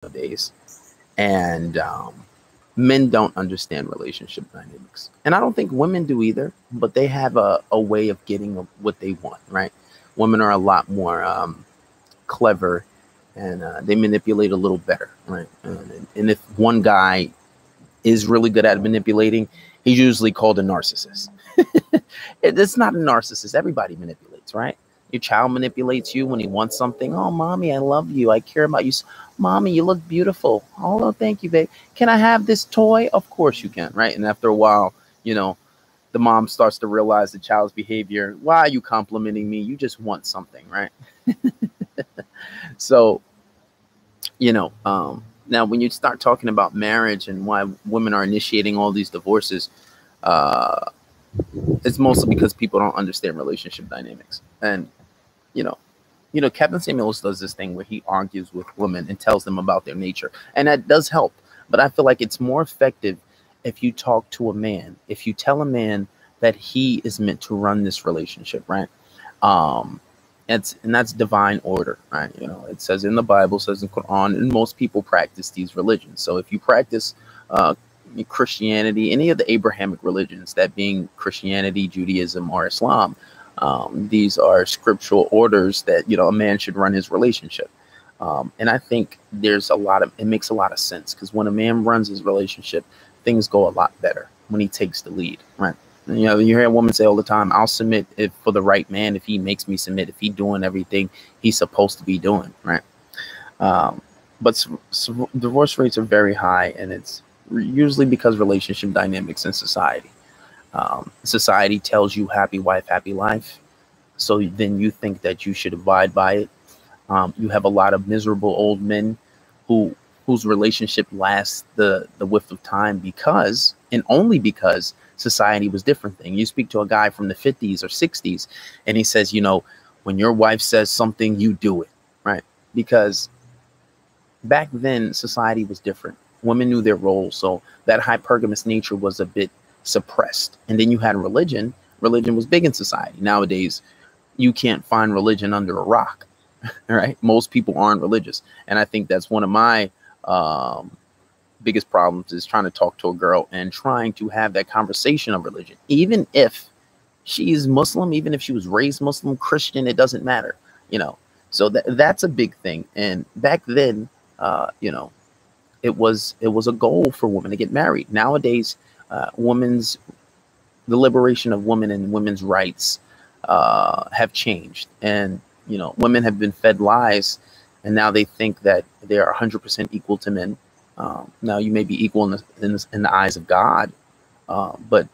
nowadays, and men don't understand relationship dynamics, and I don't think women do either. But they have a way of getting what they want, right? Women are a lot more clever, and they manipulate a little better, right? And if one guy is really good at manipulating, he's usually called a narcissist. It's not a narcissist. Everybody manipulates, right? Your child manipulates you when he wants something. Oh, mommy, I love you. I care about you. Mommy, you look beautiful. Oh, thank you, babe. Can I have this toy? Of course you can, right? And after a while, you know, the mom starts to realize the child's behavior. Why are you complimenting me? You just want something, right? So, now when you start talking about marriage and why women are initiating all these divorces, uh, it's mostly because people don't understand relationship dynamics. And you know, Kevin Samuels does this thing where he argues with women and tells them about their nature, and that does help. But I feel like it's more effective if you talk to a man, if you tell a man that he is meant to run this relationship, right? Um, and that's divine order, right? It says in the Bible, says in Quran, and most people practice these religions. So if you practice uh, Christianity, any of the Abrahamic religions, that being Christianity, Judaism, or Islam, these are scriptural orders that a man should run his relationship. And I think it makes a lot of sense, because when a man runs his relationship, things go a lot better when he takes the lead, right? And, you hear a woman say all the time, I'll submit if for the right man, if he makes me submit, if he's doing everything he's supposed to be doing, right? Um, but divorce rates are very high, and it's usually because relationship dynamics in society. Society tells you happy wife, happy life. So then you think that you should abide by it. You have a lot of miserable old men whose relationship lasts the width of time because, and only because, society was different thing. You speak to a guy from the 50s or 60s, and he says, when your wife says something, you do it, right? Because back then society was different. Women knew their role, so that hypergamous nature was a bit suppressed. And then you had religion. Religion was big in society. Nowadays, you can't find religion under a rock, right? Most people aren't religious. And I think that's one of my biggest problems, is trying to talk to a girl and trying to have that conversation of religion. Even if she is Muslim, even if she was raised Muslim, Christian, it doesn't matter, So that's a big thing. And back then, it was a goal for women to get married. Nowadays, women's the liberation of women and women's rights have changed, and women have been fed lies, and now they think that they are 100% equal to men. Now you may be equal in the eyes of God, but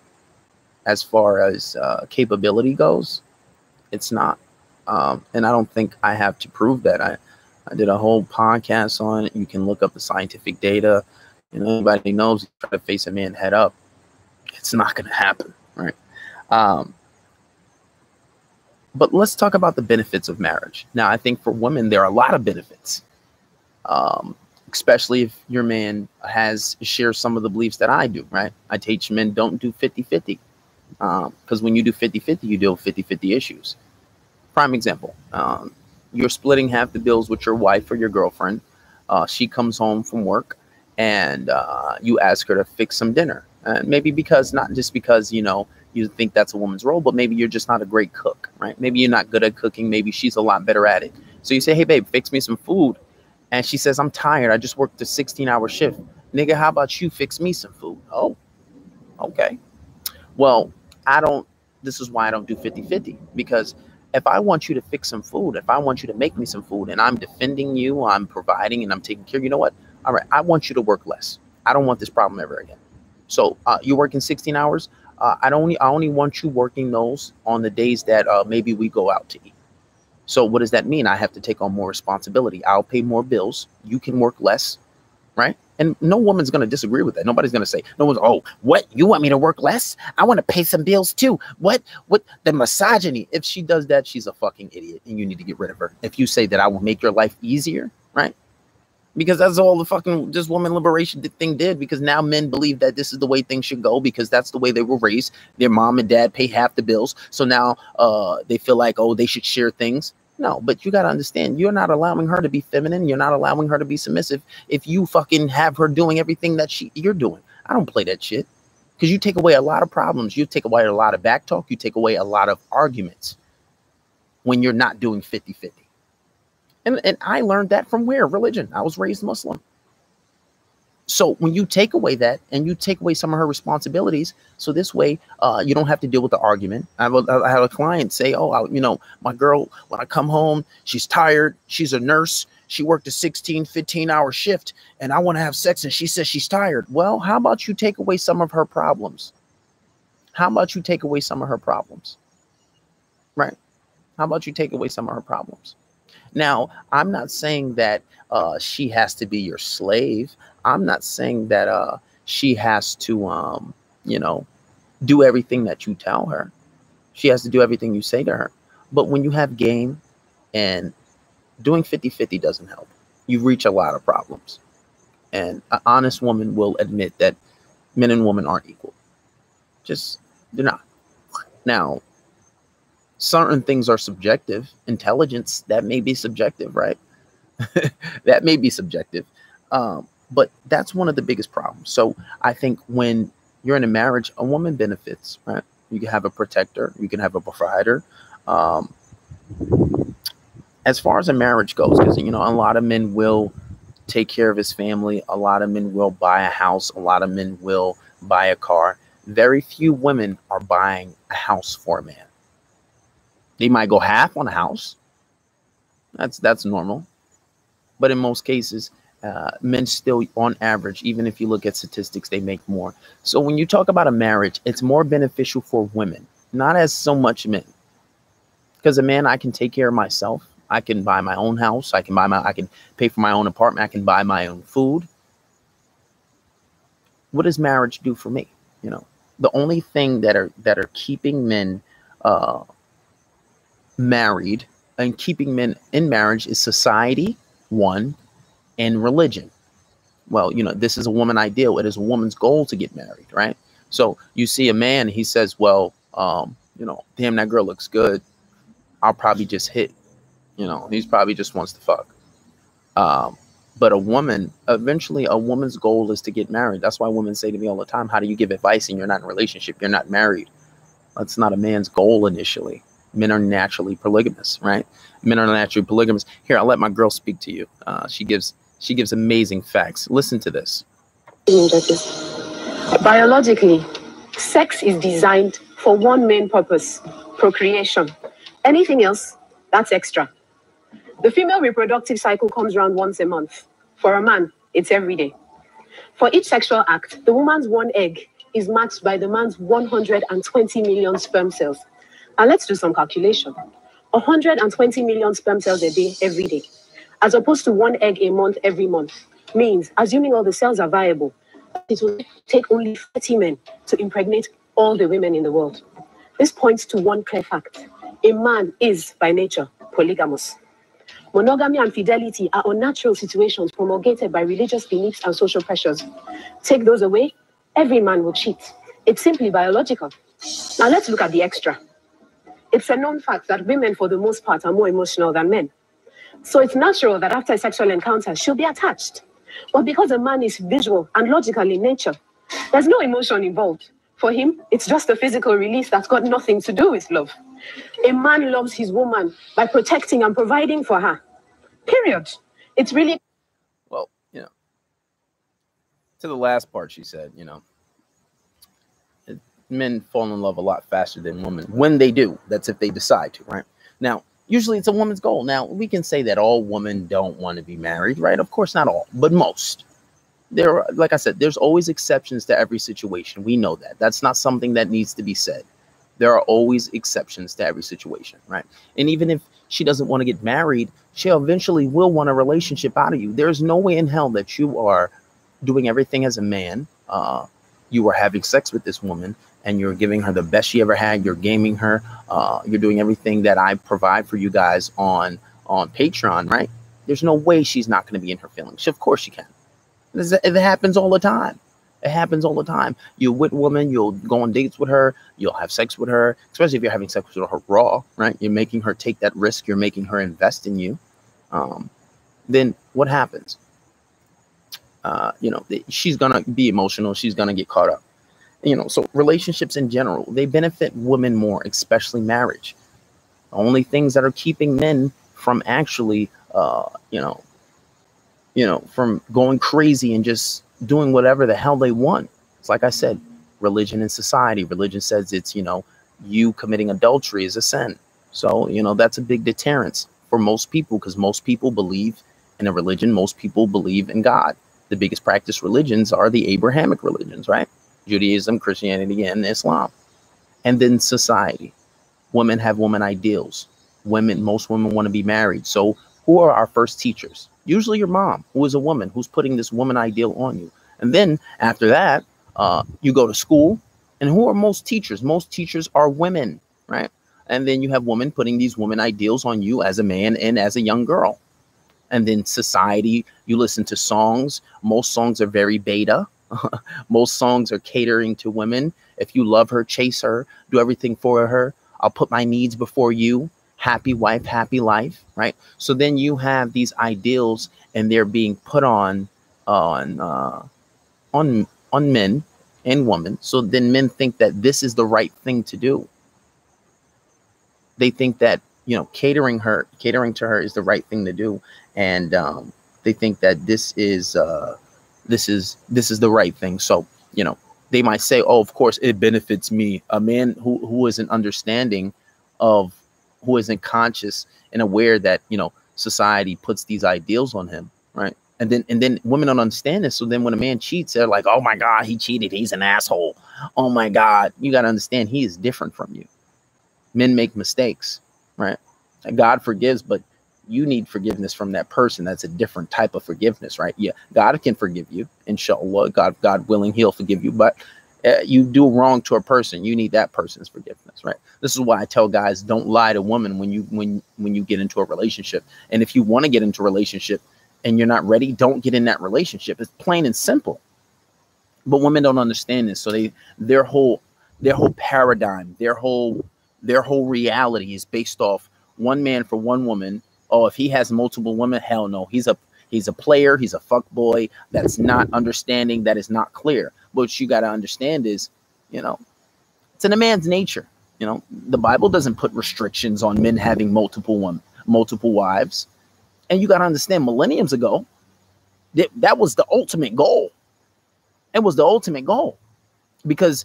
as far as capability goes, it's not. And I don't think I have to prove that. I did a whole podcast on it. You can look up the scientific data. Anybody knows, you try to face a man head up, it's not going to happen, right? But let's talk about the benefits of marriage. Now, I think for women, there are a lot of benefits, especially if your man shares some of the beliefs that I do, right? I teach men don't do 50-50, because when you do 50-50, you deal with 50-50 issues. Prime example, you're splitting half the bills with your wife or your girlfriend. She comes home from work, and you ask her to fix some dinner. Maybe not just because, you think that's a woman's role, but maybe you're just not a great cook, right? Maybe you're not good at cooking. Maybe she's a lot better at it. So you say, hey, babe, fix me some food. And she says, I'm tired. I just worked a 16-hour shift. Nigga, how about you fix me some food? Oh, okay. Well, this is why I don't do 50-50, because if I want you to fix some food, if I want you to make me some food, and I'm defending you, I'm providing, and I'm taking care, you know what? All right, I want you to work less. I don't want this problem ever again. So you're working 16 hours. I only want you working those on the days that maybe we go out to eat. So what does that mean? I have to take on more responsibility. I'll pay more bills. You can work less, right? And no woman's going to disagree with that. Nobody's going to say, no one's, oh, what? You want me to work less? I want to pay some bills too. What the misogyny? If she does that, she's a fucking idiot, and you need to get rid of her. If you say that I will make your life easier, right? Because that's all the fucking this woman liberation thing did, because now men believe that this is the way things should go, because that's the way they were raised. Their mom and dad pay half the bills. So now they feel like, oh, they should share things. No, but you got to understand, you're not allowing her to be feminine. You're not allowing her to be submissive if you fucking have her doing everything that you're doing. I don't play that shit, because you take away a lot of problems. You take away a lot of back talk. You take away a lot of arguments when you're not doing 50-50. And I learned that from where? Religion. I was raised Muslim. So when you take away that and you take away some of her responsibilities, so this way you don't have to deal with the argument. I had a client say, oh, my girl, when I come home, she's tired. She's a nurse. She worked a 15-hour shift and I want to have sex. And she says she's tired. Well, how about you take away some of her problems? How about you take away some of her problems? Right. How about you take away some of her problems? Now, I'm not saying that she has to be your slave. I'm not saying that she has to, do everything that you tell her. She has to do everything you say to her. But when you have game, and doing 50-50 doesn't help, you reach a lot of problems. And an honest woman will admit that men and women aren't equal. Just, they're not. Now, certain things are subjective. Intelligence, that may be subjective, right? That may be subjective. But that's one of the biggest problems. So I think when you're in a marriage, a woman benefits, right? You can have a protector, you can have a provider. As far as a marriage goes, because, a lot of men will take care of his family. A lot of men will buy a house. A lot of men will buy a car. Very few women are buying a house for a man. They might go half on a house. That's normal. But in most cases, men still, on average, even if you look at statistics, they make more. So when you talk about a marriage, it's more beneficial for women, not as so much men. Because a man, I can take care of myself. I can buy my own house. I can pay for my own apartment. I can buy my own food. What does marriage do for me? The only thing that are keeping men married and keeping men in marriage is society, one, and religion. Well, this is a woman ideal. It is a woman's goal to get married, right? So you see a man, he says, well, damn, that girl looks good. I'll probably just hit. He's probably just wants to fuck. But a woman, eventually a woman's goal is to get married. That's why women say to me all the time, how do you give advice and you're not in a relationship? You're not married. That's not a man's goal initially. Men are naturally polygamous, right? Men are naturally polygamous. Here, I'll let my girl speak to you. She gives amazing facts. Listen to this. Biologically, sex is designed for one main purpose: procreation. Anything else, that's extra. The female reproductive cycle comes around once a month. For a man, it's every day. For each sexual act, the woman's one egg is matched by the man's 120 million sperm cells. Now let's do some calculation. 120 million sperm cells a day, every day, as opposed to one egg a month, every month, means, assuming all the cells are viable, it will take only 30 men to impregnate all the women in the world. This points to one clear fact. A man is, by nature, polygamous. Monogamy and fidelity are unnatural situations promulgated by religious beliefs and social pressures. Take those away, every man will cheat. It's simply biological. Now let's look at the extra. It's a known fact that women, for the most part, are more emotional than men. So it's natural that after a sexual encounter, she'll be attached. But because a man is visual and logical in nature, there's no emotion involved. For him, it's just a physical release that's got nothing to do with love. A man loves his woman by protecting and providing for her. Period. It's really... Well, to the last part she said, men fall in love a lot faster than women. When they do, that's if they decide to, right? Now, usually it's a woman's goal. Now, we can say that all women don't want to be married, right? Of course, not all, but most. Like I said, there's always exceptions to every situation. We know that. That's not something that needs to be said. There are always exceptions to every situation, right? And even if she doesn't want to get married, she eventually will want a relationship out of you. There's no way in hell that you are doing everything as a man. You are having sex with this woman and you're giving her the best she ever had. You're gaming her. You're doing everything that I provide for you guys on Patreon, right? There's no way she's not going to be in her feelings. Of course she can. It happens all the time. It happens all the time. You're with a woman, you'll go on dates with her, you'll have sex with her, especially if you're having sex with her raw, right? You're making her take that risk, you're making her invest in you. Then what happens? She's gonna be emotional, she's gonna get caught up. So relationships in general, they benefit women more, especially marriage. The only things that are keeping men from actually, from going crazy and just doing whatever the hell they want. It's like I said, religion and society. Religion says it's, you committing adultery is a sin. So, that's a big deterrence for most people, because most people believe in a religion. Most people believe in God. The biggest practiced religions are the Abrahamic religions, right? Judaism, Christianity, and Islam. And then society. Women have woman ideals. Most women want to be married. So who are our first teachers? Usually your mom, who is a woman, who's putting this woman ideal on you. And then after that, you go to school. And who are most teachers? Most teachers are women, right? And then you have women putting these woman ideals on you as a man and as a young girl. And then society, you listen to songs. Most songs are very beta. Most songs are catering to women. If you love her, chase her, do everything for her. I'll put my needs before you. Happy wife, happy life, right? So then you have these ideals, and they're being put on men and women. So then men think that this is the right thing to do. They think that catering to her is the right thing to do, and they think that this is the right thing. So they might say, oh, of course it benefits me. A man who isn't understanding of, who isn't conscious and aware that society puts these ideals on him, right? And then women don't understand this. So then when a man cheats, they're like, oh my God, he cheated, he's an asshole. Oh my God, you got to understand, he is different from you. Men make mistakes, right? God forgives, but you need forgiveness from that person. That's a different type of forgiveness, right? Yeah, God can forgive you, inshallah. God willing, he'll forgive you. But you do wrong to a person, you need that person's forgiveness, right? This is why I tell guys, don't lie to women when you get into a relationship. And if you want to get into a relationship and you're not ready, don't get in that relationship. It's plain and simple. But women don't understand this. So their whole paradigm, their whole reality is based off one man for one woman. Oh, if he has multiple women, hell no. He's a player. He's a fuck boy. That's not understanding. That is not clear. But what you got to understand is, it's in a man's nature. The Bible doesn't put restrictions on men having multiple wives. And you got to understand, millenniums ago, that was the ultimate goal. It was the ultimate goal, because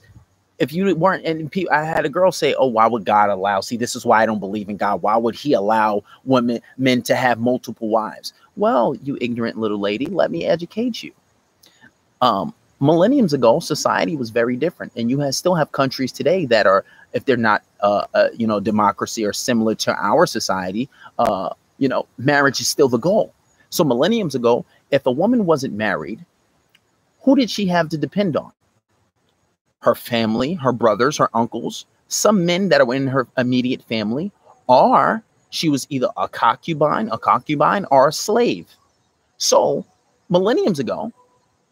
if you weren't, and I had a girl say, oh, why would God allow? See, this is why I don't believe in God. Why would he allow men to have multiple wives? Well, you ignorant little lady, let me educate you. Millenniums ago, society was very different. And you still have countries today that are, if they're not, democracy or similar to our society, marriage is still the goal. So millenniums ago, if a woman wasn't married, who did she have to depend on? Her family, her brothers, her uncles, some men that are in her immediate family, or she was either a concubine or a slave. So millenniums ago,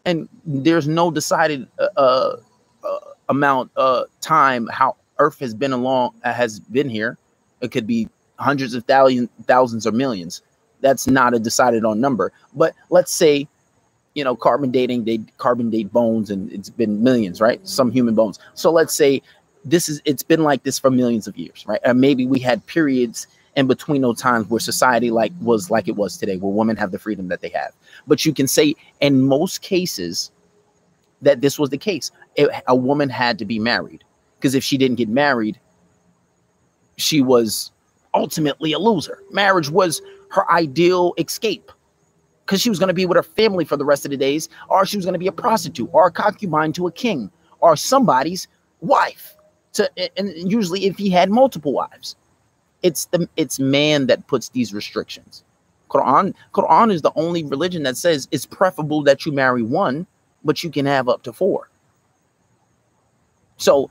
and there's no decided amount time how Earth has been here. It could be hundreds of thousands or millions. That's not a decided on number. But let's say, carbon dating, they carbon date bones, and it's been millions, right? Some human bones. So let's say it's been like this for millions of years, right? And maybe we had periods in between those times where society was like it was today, where women have the freedom that they have. But you can say in most cases that this was the case. A woman had to be married, because if she didn't get married, she was ultimately a loser. Marriage was her ideal escape, because she was going to be with her family for the rest of the days, or she was going to be a prostitute or a concubine to a king or somebody's wife. And usually if he had multiple wives, it's man that puts these restrictions. Quran is the only religion that says it's preferable that you marry one, but you can have up to 4. So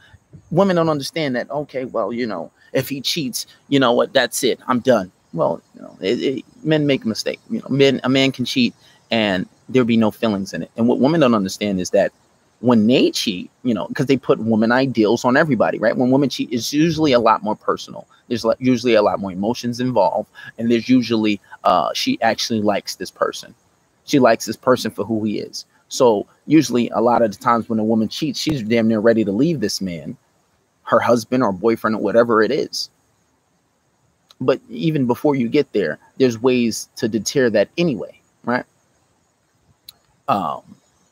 women don't understand that. Okay, well, if he cheats, you know what? That's it. I'm done. Well, men make a mistake. A man can cheat and there'll be no feelings in it. And what women don't understand is that when they cheat, you know, because they put woman ideals on everybody, right? When women cheat, it's usually a lot more personal. There's usually a lot more emotions involved, and there's usually she actually likes this person. She likes this person for who he is. So usually a lot of the times when a woman cheats, she's damn near ready to leave this man, her husband or boyfriend or whatever it is. But even before you get there, there's ways to deter that anyway, right?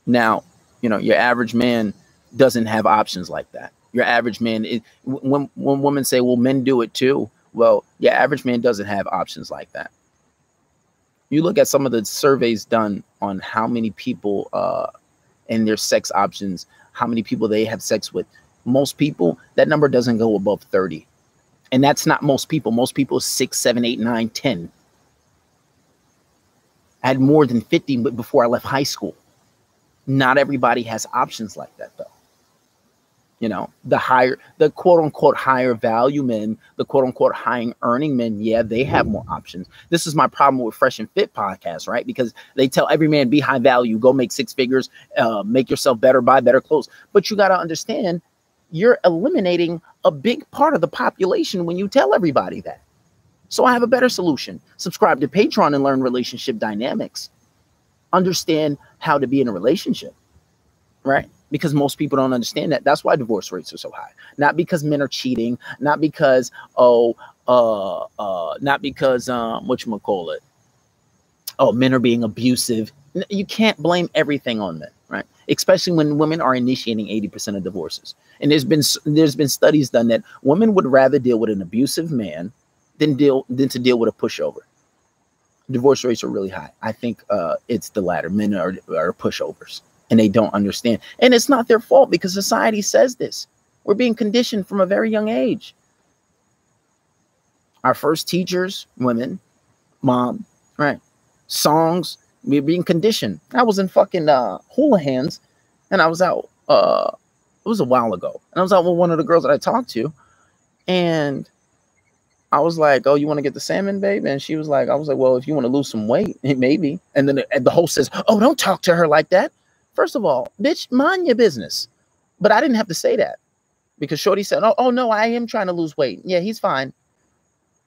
Now, you know, your average man doesn't have options like that. Your average man, when women say, well, men do it too. Well, your average man doesn't have options like that. You look at some of the surveys done on how many people and their sex options, how many people they have sex with. Most people, that number doesn't go above 30. And that's not most people. Most people 6, 7, 8, 9, 10. I had more than 50 before I left high school. Not everybody has options like that, though. You know, the quote unquote higher value men, the quote unquote high earning men, yeah, they have more options. This is my problem with Fresh and Fit podcast, right? Because they tell every man be high value, go make 6 figures, make yourself better, buy better clothes. But you got to understand, you're eliminating a big part of the population when you tell everybody that. So I have a better solution. Subscribe to Patreon and learn relationship dynamics. Understand how to be in a relationship, right? Because most people don't understand that. That's why divorce rates are so high. Not because men are cheating, not because, whatchamacallit, men are being abusive. You can't blame everything on men, right? Especially when women are initiating 80% of divorces. And there's been studies done that women would rather deal with an abusive man than to deal with a pushover. Divorce rates are really high. I think it's the latter. Men are pushovers. And they don't understand. And it's not their fault because society says this. We're being conditioned from a very young age. Our first teachers, women, mom, right? Songs, we're being conditioned. I was in fucking Hula Hands and I was out, it was a while ago. And I was out with one of the girls that I talked to. And I was like, oh, you want to get the salmon, babe? And she was like, I was like, well, if you want to lose some weight, maybe. And then the host says, oh, don't talk to her like that. First of all, bitch, mind your business. But I didn't have to say that because Shorty said, oh, no, I am trying to lose weight. Yeah, he's fine.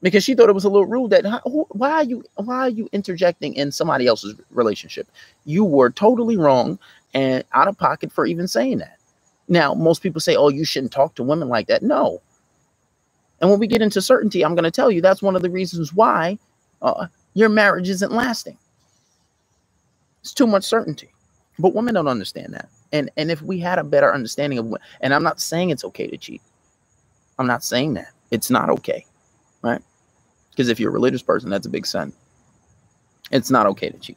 Because she thought it was a little rude that why are you interjecting in somebody else's relationship? You were totally wrong and out of pocket for even saying that. Now, most people say, oh, you shouldn't talk to women like that. No. And when we get into certainty, I'm going to tell you that's one of the reasons why your marriage isn't lasting. It's too much certainty. But women don't understand that. And if we had a better understanding of what, and I'm not saying it's okay to cheat. I'm not saying that. It's not okay. Right? Because if you're a religious person, that's a big sin. It's not okay to cheat.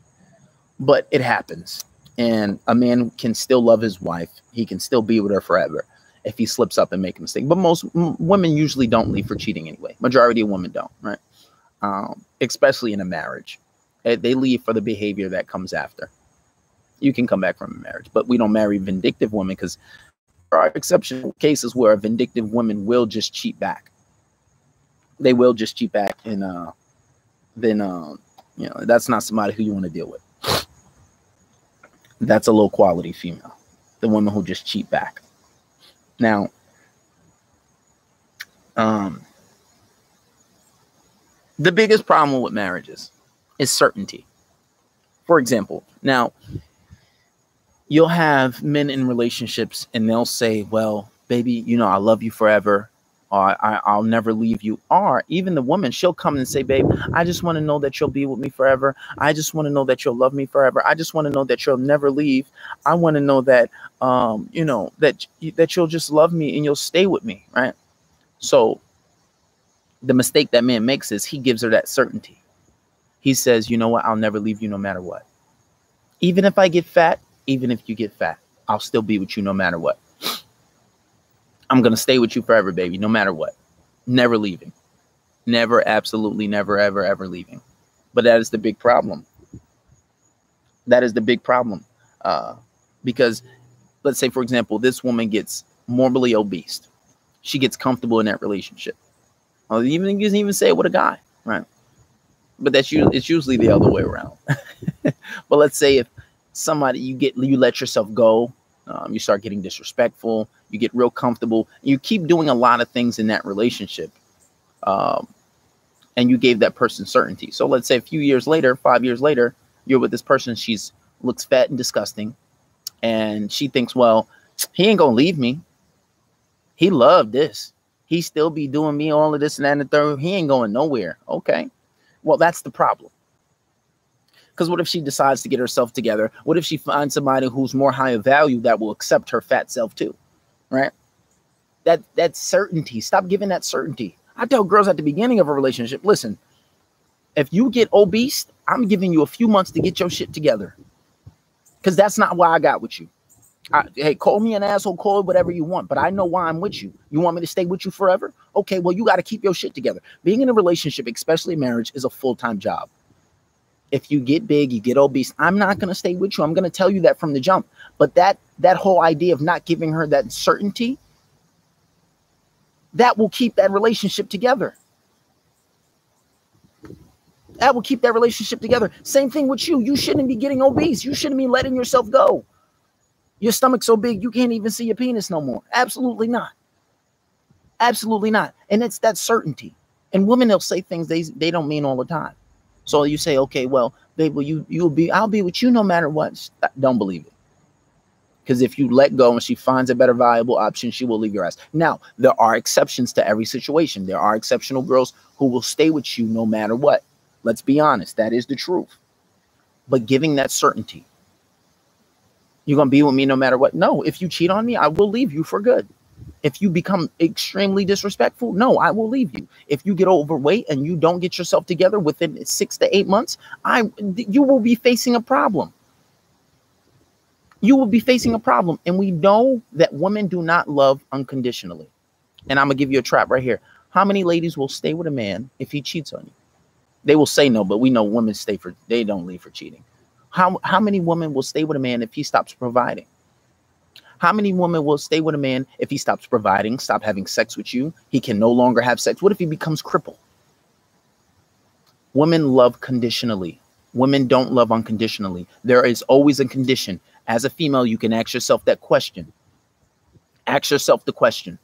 But it happens. And a man can still love his wife. He can still be with her forever if he slips up and make a mistake. But most women usually don't leave for cheating anyway. Majority of women don't, right? Especially in a marriage. They leave for the behavior that comes after. You can come back from a marriage, but we don't marry vindictive women because there are exceptional cases where a vindictive woman will just cheat back. They will just cheat back, and then you know, that's not somebody who you want to deal with. That's a low quality female, the woman who just cheat back. Now, the biggest problem with marriages is certainty. For example, now, you'll have men in relationships and they'll say, well, baby, you know, I love you forever. Or I'll never leave you. Or even the woman, she'll come and say, babe, I just want to know that you'll be with me forever. I just want to know that you'll love me forever. I just want to know that you'll never leave. I want to know that, you know, that you'll just love me and you'll stay with me. Right. So the mistake that man makes is he gives her that certainty. He says, you know what? I'll never leave you no matter what. Even if I get fat, even if you get fat, I'll still be with you no matter what. I'm going to stay with you forever, baby, no matter what. Never leaving. Never, absolutely never, ever, ever leaving. But that is the big problem. That is the big problem. Because let's say, for example, this woman gets morbidly obese. She gets comfortable in that relationship. Or you can even say it with a guy, right? But it's usually the other way around. But let's say if somebody you let yourself go You start getting disrespectful. You get real comfortable. You keep doing a lot of things in that relationship. And you gave that person certainty. So let's say a few years later, 5 years later, you're with this person. She's looks fat and disgusting. And she thinks, well, he ain't going to leave me. He loved this. He still be doing me all of this and that and the third. He ain't going nowhere. Okay. Well, that's the problem. Because what if she decides to get herself together? What if she finds somebody who's more high of value that will accept her fat self too? Right? That certainty. Stop giving that certainty. I tell girls at the beginning of a relationship, listen, if you get obese, I'm giving you a few months to get your shit together. Because that's not why I got with you. Hey, call me an asshole, call it whatever you want, but I know why I'm with you. You want me to stay with you forever? Okay, well, you got to keep your shit together. Being in a relationship, especially marriage, is a full-time job. If you get big, you get obese, I'm not going to stay with you. I'm going to tell you that from the jump. But that whole idea of not giving her that certainty, that will keep that relationship together. That will keep that relationship together. Same thing with you. You shouldn't be getting obese. You shouldn't be letting yourself go. Your stomach's so big, you can't even see your penis no more. Absolutely not. Absolutely not. And it's that certainty. And women, they'll say things they don't mean all the time. So you say, okay, well, babe, I'll be with you no matter what. Don't believe it. Because if you let go and she finds a better viable option, she will leave your ass. Now, there are exceptions to every situation. There are exceptional girls who will stay with you no matter what. Let's be honest. That is the truth. But giving that certainty. You're going to be with me no matter what? No. If you cheat on me, I will leave you for good. If you become extremely disrespectful, no, I will leave you. If you get overweight and you don't get yourself together within 6 to 8 months, you will be facing a problem. You will be facing a problem. And we know that women do not love unconditionally. And I'm going to give you a trap right here. How many ladies will stay with a man if he cheats on you? They will say no, but we know women they don't leave for cheating. How many women will stay with a man if he stops providing? How many women will stay with a man if he stops providing, stop having sex with you? He can no longer have sex. What if he becomes crippled? Women love conditionally. Women don't love unconditionally. There is always a condition. As a female, you can ask yourself that question. Ask yourself the question.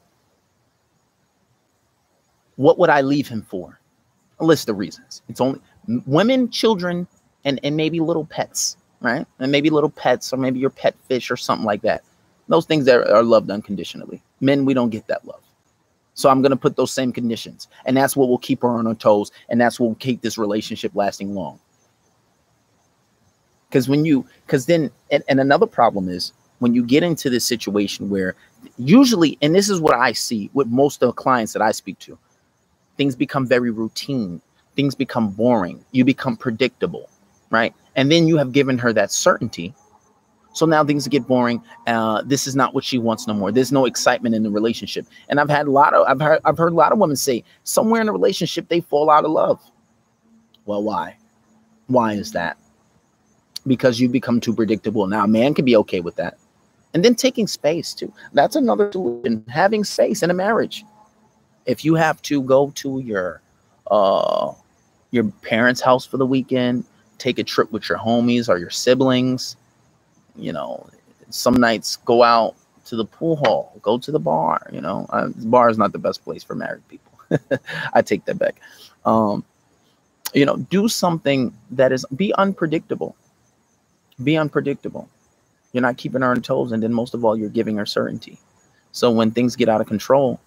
What would I leave him for? A list of reasons. It's only women, children, and maybe little pets, right? And maybe little pets, or maybe your pet fish or something like that. Those things that are loved unconditionally. Men, we don't get that love. So I'm going to put those same conditions. And that's what will keep her on her toes. And that's what will keep this relationship lasting long. Because then another problem is when you get into this situation where usually, and this is what I see with most of the clients that I speak to, things become very routine. Things become boring. You become predictable, right? And then you have given her that certainty. So now things get boring. This is not what she wants no more. There's no excitement in the relationship. And I've heard a lot of women say somewhere in a relationship, they fall out of love. Well, why? Why is that? Because you become too predictable. Now, a man can be okay with that. And then taking space too. That's another solution. Having space in a marriage. If you have to go to your parents' house for the weekend, take a trip with your homies or your siblings, you know, some nights go out to the pool hall, go to the bar, you know. The bar is not the best place for married people. I take that back. You know, do something that is, be unpredictable. Be unpredictable. You're not keeping her on toes. And then most of all, you're giving her certainty. So when things get out of control,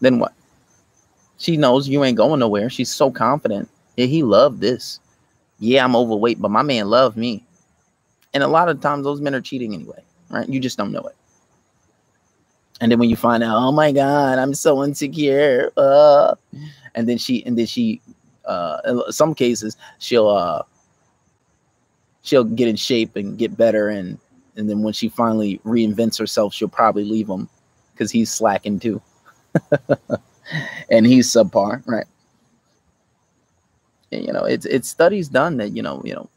then what? She knows you ain't going nowhere. She's so confident. Yeah, he loved this. Yeah, I'm overweight, but my man loved me. And a lot of times those men are cheating anyway, right? You just don't know it. And then when you find out, oh my God, I'm so insecure. And then she, in some cases, she'll get in shape and get better. And then when she finally reinvents herself, she'll probably leave him because he's slacking too. And he's subpar, right? And, you know, it's studies done that, you know,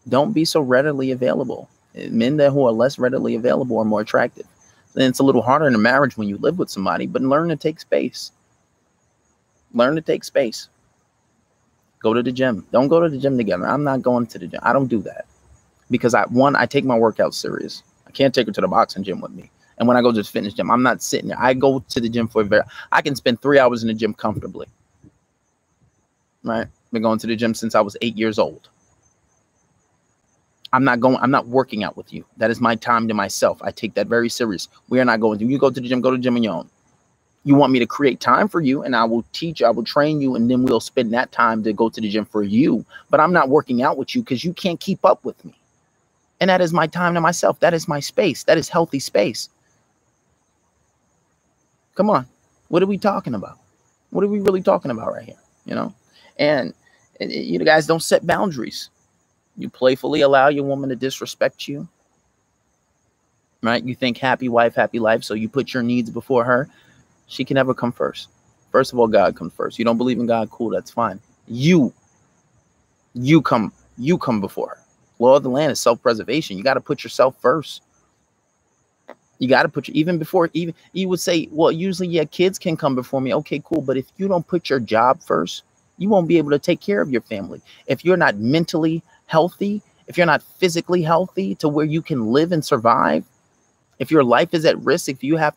don't be so readily available. Men who are less readily available are more attractive. Then it's a little harder in a marriage when you live with somebody, but learn to take space. Learn to take space. Go to the gym. Don't go to the gym together. I'm not going to the gym. I don't do that. because I take my workout serious. I can't take her to the boxing gym with me. And when I go to the fitness gym, I'm not sitting there. I go to the gym I can spend 3 hours in the gym comfortably. Right? Been going to the gym since I was 8 years old. I'm not working out with you. That is my time to myself. I take that very serious. We are not going to, you go to the gym on your own. You want me to create time for you, and I will teach you, I will train you, and then we'll spend that time to go to the gym for you. But I'm not working out with you because you can't keep up with me. And that is my time to myself. That is my space. That is healthy space. Come on. What are we talking about? What are we really talking about right here? You know? And you guys don't set boundaries. You playfully allow your woman to disrespect you. Right? You think happy wife, happy life, so you put your needs before her. She can never come first. First of all, God comes first. You don't believe in God? Cool, that's fine. You come before her. Law of the land is self-preservation. You got to put yourself first. You got to put even you would say, well, usually, yeah, kids can come before me. Okay, cool. But if you don't put your job first, you won't be able to take care of your family. If you're not mentally healthy, if you're not physically healthy to where you can live and survive, if your life is at risk, if you have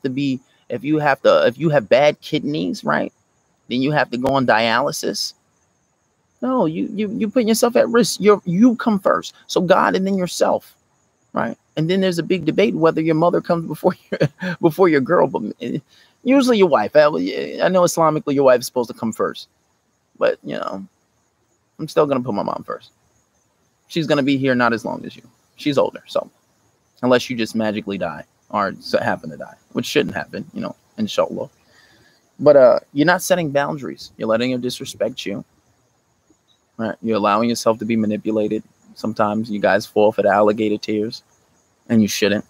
bad kidneys, right, then you have to go on dialysis. No, you putting yourself at risk. You come first. So God and then yourself, right? And then there's a big debate whether your mother comes before your girl, but usually your wife. I know Islamically your wife is supposed to come first, but you know, I'm still gonna put my mom first. She's gonna be here not as long as you. She's older, so unless you just magically die or happen to die, which shouldn't happen, you know, inshallah. But you're not setting boundaries. You're letting her disrespect you. Right? You're allowing yourself to be manipulated. Sometimes you guys fall for the alligator tears, and you shouldn't.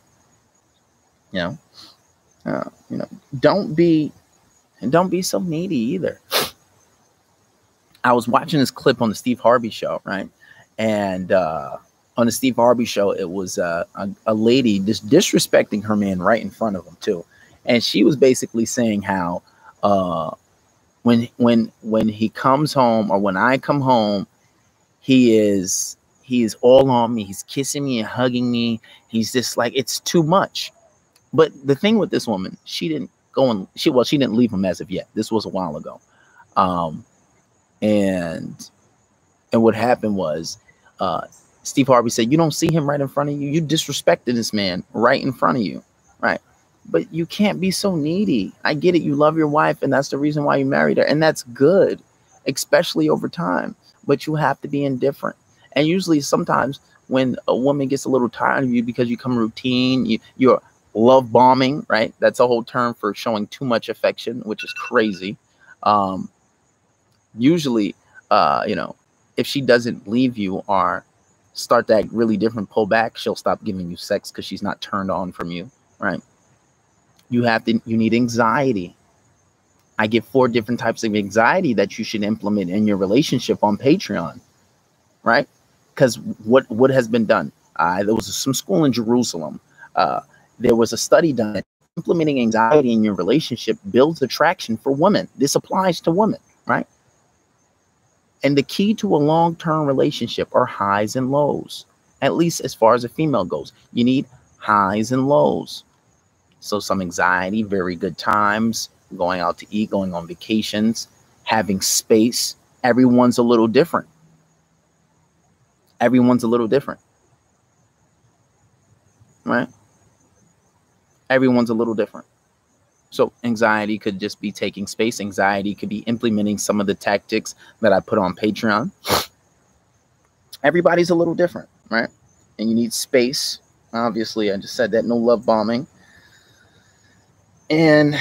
You know, don't be so needy either. I was watching this clip on the Steve Harvey show, right? And on the Steve Harvey show, it was a lady just disrespecting her man right in front of him too, and she was basically saying how when he comes home or when I come home, he is all on me. He's kissing me and hugging me. He's just like, it's too much. But the thing with this woman, she didn't leave him as of yet. This was a while ago. And what happened was, Steve Harvey said, you don't see him right in front of you. You disrespected this man right in front of you. Right. But you can't be so needy. I get it. You love your wife, and that's the reason why you married her. And that's good, especially over time. But you have to be indifferent. And usually sometimes when a woman gets a little tired of you because you come routine, you're love bombing, right? That's a whole term for showing too much affection, which is crazy. Usually, if she doesn't leave you or start to act really different, pull back, she'll stop giving you sex because she's not turned on from you, right? You need anxiety. I give 4 different types of anxiety that you should implement in your relationship on Patreon, right? Because what has been done? There was some school in Jerusalem. There was a study done that implementing anxiety in your relationship builds attraction for women. This applies to women, right? And the key to a long-term relationship are highs and lows, at least as far as a female goes. You need highs and lows. So some anxiety, very good times, going out to eat, going on vacations, having space. Everyone's a little different. Everyone's a little different. Right? Everyone's a little different. So anxiety could just be taking space. Anxiety could be implementing some of the tactics that I put on Patreon. Everybody's a little different, right? And you need space. Obviously, I just said that. No love bombing. And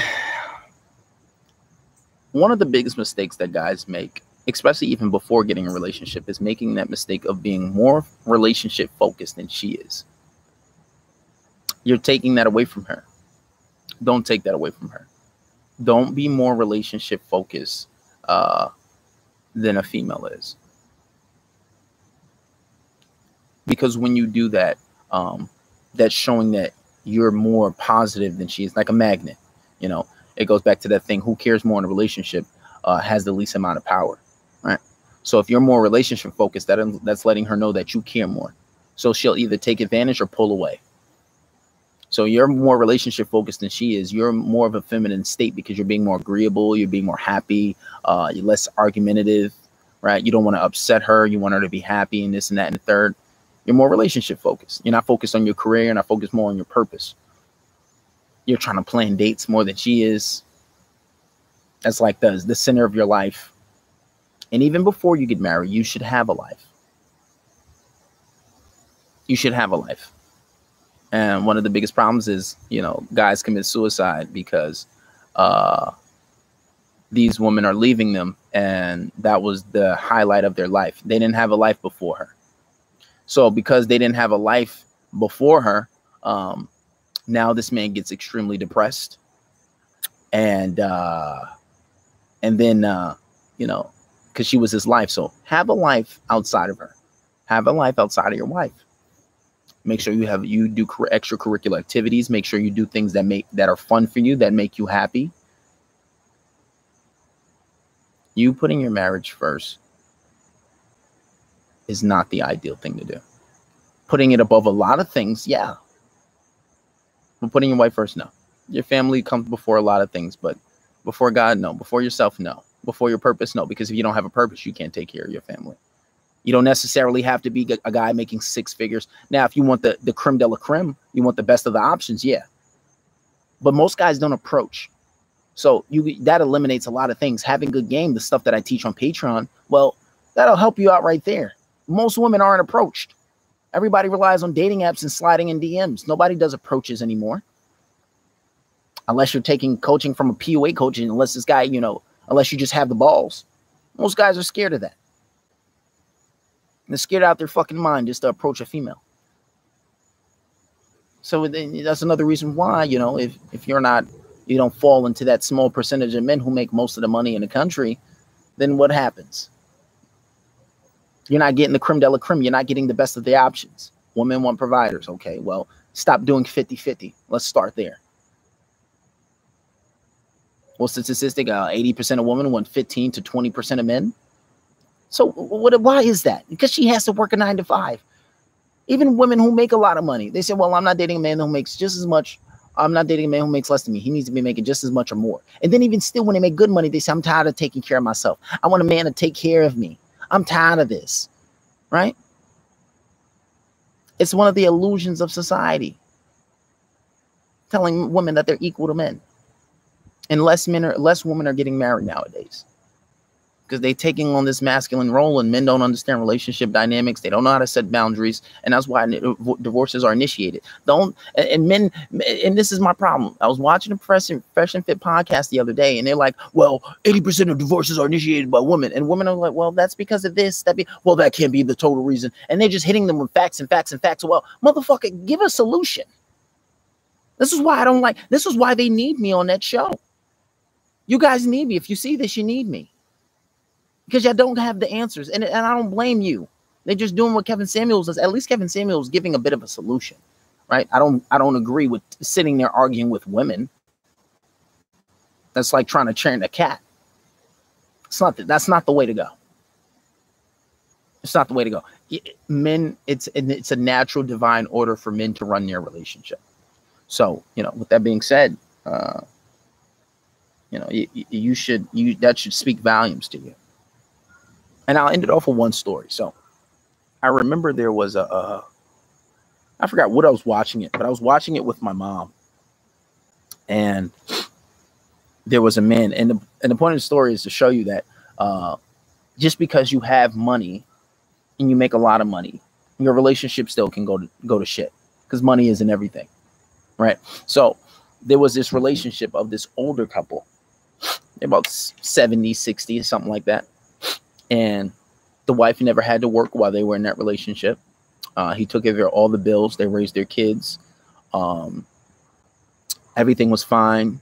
one of the biggest mistakes that guys make, especially even before getting a relationship, is making that mistake of being more relationship focused than she is. You're taking that away from her. Don't take that away from her. Don't be more relationship focused than a female is. Because when you do that, that's showing that you're more positive than she is, like a magnet. You know, it goes back to that thing, who cares more in a relationship has the least amount of power, right? So if you're more relationship focused, that's letting her know that you care more. So she'll either take advantage or pull away. So you're more relationship focused than she is. You're more of a feminine state because you're being more agreeable. You're being more happy. You're less argumentative, right? You don't want to upset her. You want her to be happy and this and that and the third. You're more relationship focused. You're not focused on your career. You're not focused more on your purpose. You're trying to plan dates more than she is. That's like the center of your life. And even before you get married, you should have a life. You should have a life. And one of the biggest problems is, guys commit suicide because these women are leaving them. And that was the highlight of their life. They didn't have a life before her. So because they didn't have a life before her, now this man gets extremely depressed. And then, because she was his life. So have a life outside of her. Have a life outside of your wife. Make sure you do extracurricular activities. Make sure you do things that are fun for you, that make you happy. You putting your marriage first is not the ideal thing to do. Putting it above a lot of things, yeah. But putting your wife first, no. Your family comes before a lot of things, but before God, no. Before yourself, no. Before your purpose, no. Because if you don't have a purpose, you can't take care of your family. You don't necessarily have to be a guy making 6 figures. Now, if you want the creme de la creme, you want the best of the options, yeah. But most guys don't approach. So that eliminates a lot of things. Having good game, the stuff that I teach on Patreon, well, that'll help you out right there. Most women aren't approached. Everybody relies on dating apps and sliding in DMs. Nobody does approaches anymore. Unless you're taking coaching from a PUA coach, and unless this guy, unless you just have the balls. Most guys are scared of that. They're scared out their fucking mind just to approach a female. So that's another reason why, if you don't fall into that small percentage of men who make most of the money in the country, then what happens? You're not getting the creme de la creme. You're not getting the best of the options. Women want providers. Okay, well, stop doing 50-50. Let's start there. What's the statistic? 80% of women want 15 to 20% of men. So why is that? Because she has to work a 9 to 5. Even women who make a lot of money, they say, well, I'm not dating a man who makes just as much. I'm not dating a man who makes less than me. He needs to be making just as much or more. And then even still, when they make good money, they say, I'm tired of taking care of myself. I want a man to take care of me. I'm tired of this, right? It's one of the illusions of society, telling women that they're equal to men. And less women are getting married nowadays because they're taking on this masculine role, and men don't understand relationship dynamics. They don't know how to set boundaries. And that's why divorces are initiated. Men, and this is my problem. I was watching a Fresh and Fit podcast the other day, and they're like, well, 80% of divorces are initiated by women. And women are like, well, that's because of this. That can't be the total reason. And they're just hitting them with facts and facts and facts. Well, motherfucker, give a solution. This is why they need me on that show. You guys need me. If you see this, you need me. Because y'all don't have the answers. And I don't blame you. They're just doing what Kevin Samuels does. At least Kevin Samuels giving a bit of a solution. Right? I don't agree with sitting there arguing with women. That's like trying to train a cat. That's not the way to go. It's not the way to go. Men, it's a natural divine order for men to run their relationship. So, with that being said, that should speak volumes to you. And I'll end it off with one story. So I remember there was I forgot what I was watching it, but I was watching it with my mom. And there was a man, and the point of the story is to show you that just because you have money and you make a lot of money, your relationship still can go to shit, because money isn't everything, right? So there was this relationship of this older couple, about 70, 60, something like that. And the wife never had to work while they were in that relationship. He took care of all the bills. They raised their kids. Everything was fine.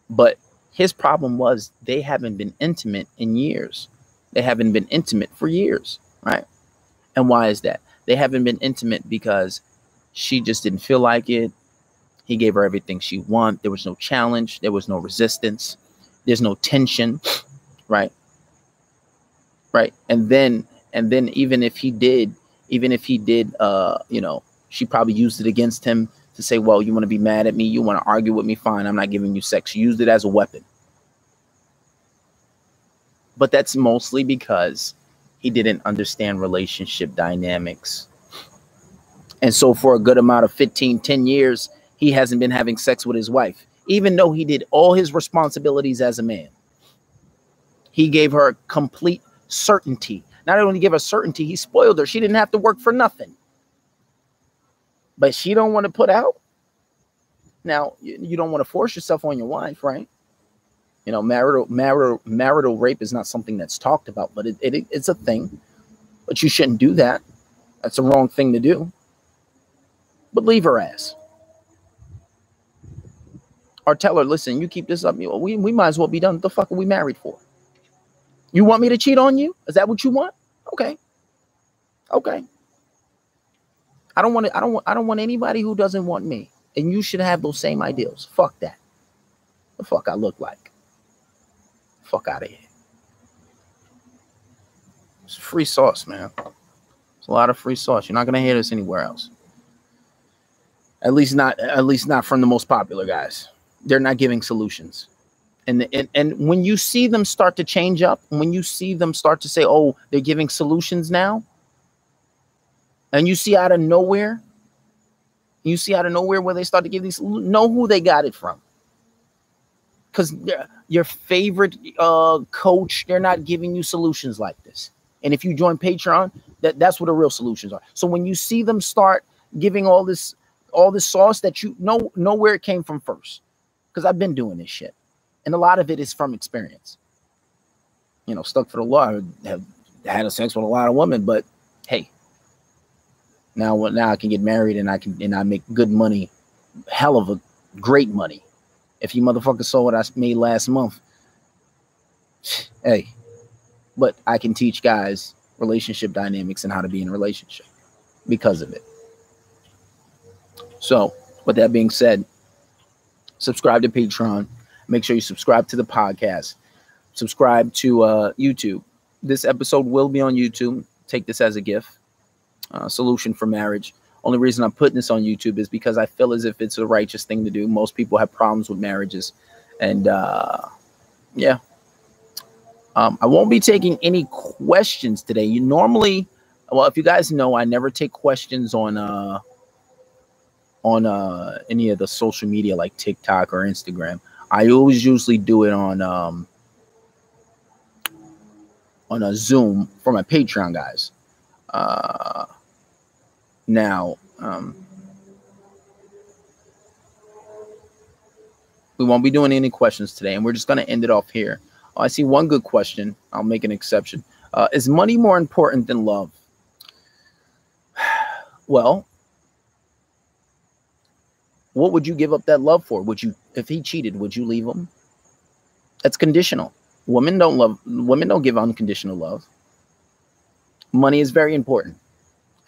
But his problem was they haven't been intimate in years. They haven't been intimate for years, right? And why is that? They haven't been intimate because she just didn't feel like it. He gave her everything she wanted. There was no challenge. There was no resistance. There's no tension, right? Right. And then even if he did, Even if he did, you know, she probably used it against him to say, well, you want to be mad at me, you want to argue with me, fine, I'm not giving you sex. She used it as a weapon. But that's mostly because he didn't understand relationship dynamics. And so for a good amount of 10 years, he hasn't been having sex with his wife, even though he did all his responsibilities as a man. He gave her complete certainty. Not only give her certainty, he spoiled her. She didn't have to work for nothing. But she don't want to put out. Now, you don't want to force yourself on your wife, right? You know, marital rape is not something that's talked about, but it's a thing. But you shouldn't do that. That's the wrong thing to do. But leave her ass. Or tell her, listen, you keep this up, we might as well be done. What the fuck are we married for? You want me to cheat on you? Is that what you want? Okay. Okay. I don't want anybody who doesn't want me. And you should have those same ideals. Fuck that. The fuck I look like. Fuck out of here. It's free sauce, man. It's a lot of free sauce. You're not gonna hear this anywhere else. At least not from the most popular guys. They're not giving solutions. And when you see them start to change up, when you see them start to say, oh, they're giving solutions now, and you see out of nowhere where they start to give these, know who they got it from. Because your favorite coach, they're not giving you solutions like this. And if you join Patreon, that's where the real solutions are. So when you see them start giving all this sauce, that you know where it came from first. Because I've been doing this shit. And a lot of it is from experience. You know, stuck for the law. I have had sex with a lot of women, but hey, now I can get married and I make good money, hell of a great money. If you motherfuckers saw what I made last month, hey, but I can teach guys relationship dynamics and how to be in a relationship because of it. So, with that being said, subscribe to Patreon. Make sure you subscribe to the podcast. Subscribe to YouTube. This episode will be on YouTube. Take this as a gift. Solution for marriage. Only reason I'm putting this on YouTube is because I feel as if it's a righteous thing to do. Most people have problems with marriages. And yeah. I won't be taking any questions today. If you guys know, I never take questions on any of the social media like TikTok or Instagram. I always usually do it on a Zoom for my Patreon guys. Now, we won't be doing any questions today, and we're just going to end it off here. Oh, I see one good question. I'll make an exception. Is money more important than love? Well, what would you give up that love for? If he cheated, would you leave him? That's conditional. Women don't give unconditional love. Money is very important.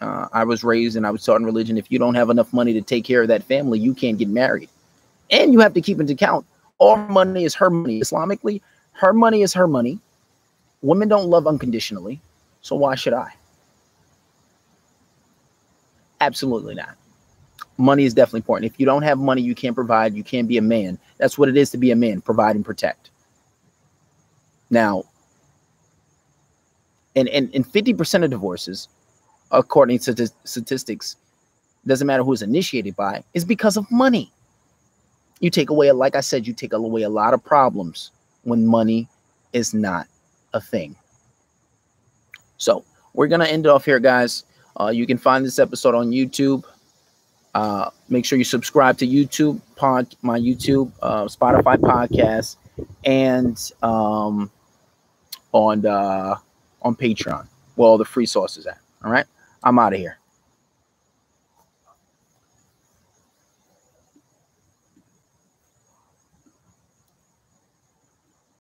I was raised and I was taught in religion, if you don't have enough money to take care of that family, you can't get married. And you have to keep into account, all money is her money. Islamically, her money is her money. Women don't love unconditionally. So why should I? Absolutely not. Money is definitely important. If you don't have money, you can't provide. You can't be a man. That's what it is to be a man, provide and protect. Now, and 50% of divorces, according to statistics, doesn't matter who is initiated by, is because of money. You take away, like I said, you take away a lot of problems when money is not a thing. So we're going to end it off here, guys. You can find this episode on YouTube. Make sure you subscribe to my YouTube, Spotify podcast, and on Patreon, where all the free sauce is at. All right, I'm out of here.